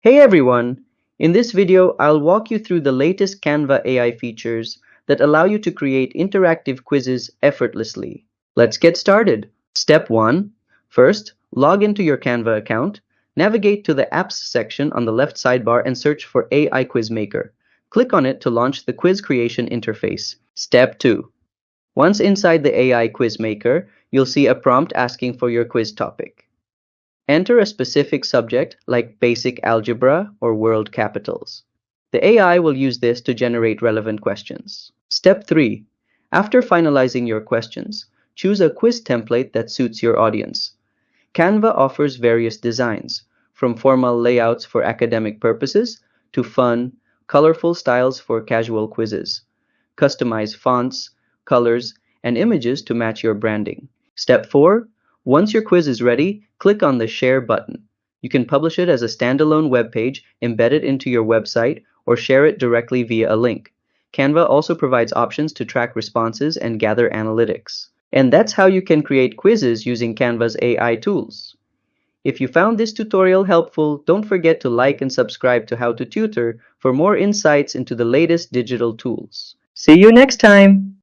Hey everyone! In this video, I'll walk you through the latest Canva AI features that allow you to create interactive quizzes effortlessly. Let's get started. Step 1. First, log into your Canva account. Navigate to the Apps section on the left sidebar and search for AI Quiz Maker. Click on it to launch the quiz creation interface. Step 2. Once inside the AI Quiz Maker, you'll see a prompt asking for your quiz topic. Enter a specific subject like basic algebra or world capitals. The AI will use this to generate relevant questions. Step 3. After finalizing your questions, choose a quiz template that suits your audience. Canva offers various designs, from formal layouts for academic purposes to fun, colorful styles for casual quizzes. Customize fonts, colors, and images to match your branding. Step 4. Once your quiz is ready, click on the Share button. You can publish it as a standalone web page, embed it into your website, or share it directly via a link. Canva also provides options to track responses and gather analytics. And that's how you can create quizzes using Canva's AI tools. If you found this tutorial helpful, don't forget to like and subscribe to How to Tutor for more insights into the latest digital tools. See you next time!